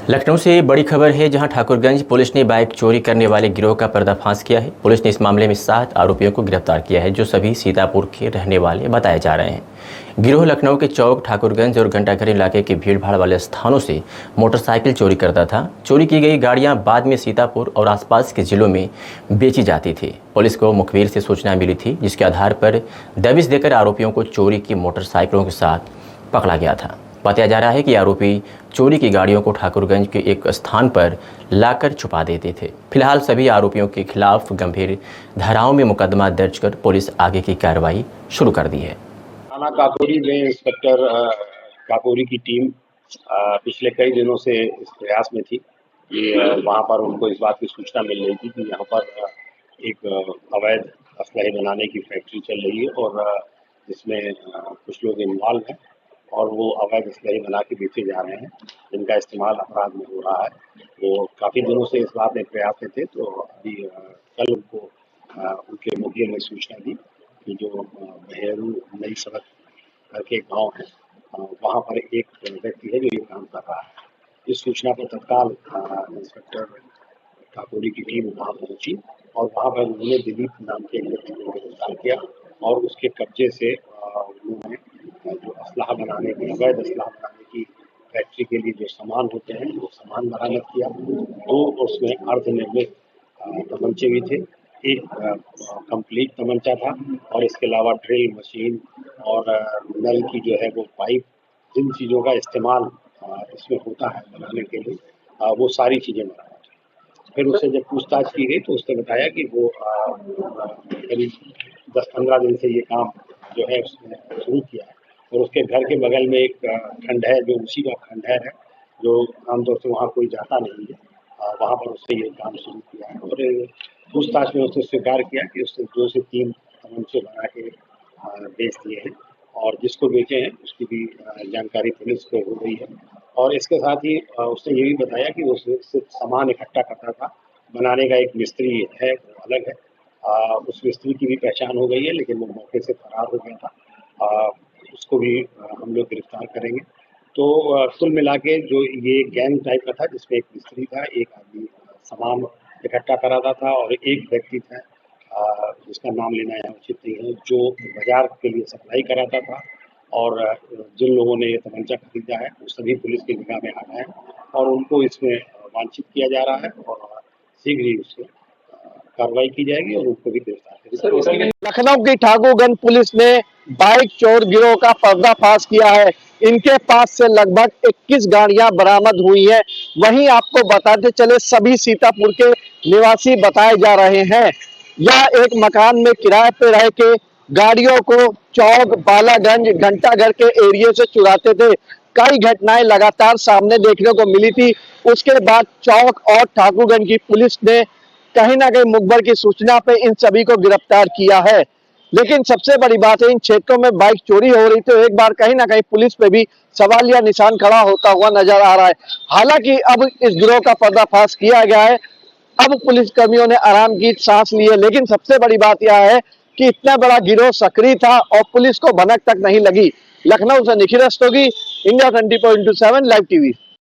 लखनऊ से बड़ी खबर है, जहां ठाकुरगंज पुलिस ने बाइक चोरी करने वाले गिरोह का पर्दाफाश किया है। पुलिस ने इस मामले में 7 आरोपियों को गिरफ्तार किया है, जो सभी सीतापुर के रहने वाले बताए जा रहे हैं। गिरोह लखनऊ के चौक, ठाकुरगंज और घंटाघर इलाके के भीड़भाड़ वाले स्थानों से मोटरसाइकिल चोरी करता था। चोरी की गई गाड़ियां बाद में सीतापुर और आसपास के जिलों में बेची जाती थी। पुलिस को मुखबिर से सूचना मिली थी, जिसके आधार पर दबिश देकर आरोपियों को चोरी की मोटरसाइकिलों के साथ पकड़ा गया था। बताया जा रहा है कि आरोपी चोरी की गाड़ियों को ठाकुरगंज के एक स्थान पर लाकर छुपा देते थे। फिलहाल सभी आरोपियों के खिलाफ गंभीर धाराओं में मुकदमा दर्ज कर पुलिस आगे की कार्रवाई शुरू कर दी है। थाना काकोरी में इंस्पेक्टर काकोरी की टीम पिछले कई दिनों से इस प्रयास में थी कि वहां पर उनको इस बात की सूचना मिल रही थी कि यहाँ पर एक अवैध असलहे बनाने की फैक्ट्री चल रही है और जिसमें कुछ लोग इन्वॉल्व हैं और वो अवैध असलहे बना के बेचे जा रहे हैं, जिनका इस्तेमाल अपराध में हो रहा है। वो काफ़ी दिनों से इस बात में प्रयास में थे, तो अभी कल उनको उनके मुखिया ने सूचना दी कि जो बहेरू नई सड़क करके गांव है, वहां पर एक व्यक्ति है जो ये काम कर रहा है। इस सूचना पर तत्काल इंस्पेक्टर काकोरी की टीम वहां पहुंची और वहां पर उन्होंने दिलीप नाम के एक व्यक्ति को गिरफ्तार किया और उसके कब्जे से उन्होंने जो असलहा बनाने की, अवैध असलहा बनाने की फैक्ट्री के लिए जो सामान होते हैं वो सामान बरामद किया। तो उसमें अर्धनिर्मित तमंचे भी थे, एक कंप्लीट तमंचा था और इसके अलावा ड्रिल मशीन और नल की जो है वो पाइप, जिन चीज़ों का इस्तेमाल इसमें होता है बनाने के लिए, वो सारी चीज़ें बरामद हुई। फिर उससे जब पूछताछ की गई तो उसने बताया कि वो करीब 10-15 दिन से ये काम जो है उसने शुरू किया है और उसके घर के बगल में एक खंडहर, जो उसी का खंडहर है, जो आमतौर से वहाँ कोई जाता नहीं है, वहाँ पर उसने ये काम शुरू किया है। और पूछताछ में उसने स्वीकार किया कि उसने 2 से 3 तमंचे बना के बेच दिए हैं और जिसको बेचे हैं उसकी भी जानकारी पुलिस को हो गई है। और इसके साथ ही उसने ये भी बताया कि वो सिर्फ सामान इकट्ठा करता था, बनाने का एक मिस्त्री है वो अलग है। उस मिस्त्री की भी पहचान हो गई है, लेकिन वो मौके से फरार हो गया था। उसको भी हम लोग गिरफ्तार करेंगे। तो कुल मिला के जो ये गैंग टाइप का था, जिसमें एक मिस्त्री था, एक आदमी सामान इकट्ठा कराता था और एक व्यक्ति था जिसका नाम लेना यहाँ उचित नहीं है, जो बाजार के लिए सप्लाई कराता था। और जिन लोगों ने ये तमंचा खरीदा है वो सभी पुलिस की निगाह में आ गए हैं और उनको इसमें वांछित किया जा रहा है और शीघ्र ही उससे कार्रवाई की जाएगी और उनको भी गिरफ्तार किया जाएगा। लखनऊ की ठाकुरगंज पुलिस ने बाइक चोर गिरोह का पर्दाफाश किया है। इनके पास से लगभग 21 गाड़ियां बरामद हुई है। वहीं आपको बताते चले, सभी सीतापुर के निवासी बताए जा रहे हैं। यह एक मकान में किराए पे रह के गाड़ियों को चौक, बालागंज, घंटाघर के एरिया से चुराते थे। कई घटनाएं लगातार सामने देखने को मिली थी। उसके बाद चौक और ठाकुरगंज की पुलिस ने कहीं ना कहीं मुखबर की सूचना पे इन सभी को गिरफ्तार किया है। लेकिन सबसे बड़ी बात है, इन क्षेत्रों में बाइक चोरी हो रही, तो एक बार कहीं ना कहीं पुलिस पे भी सवालिया निशान खड़ा होता हुआ नजर आ रहा है। हालांकि अब इस गिरोह का पर्दाफाश किया गया है, अब पुलिस कर्मियों ने आराम की सांस ली है। लेकिन सबसे बड़ी बात यह है कि इतना बड़ा गिरोह सक्रिय था और पुलिस को भनक तक नहीं लगी। लखनऊ से Nikhil Rastogi, India 24/7 live TV.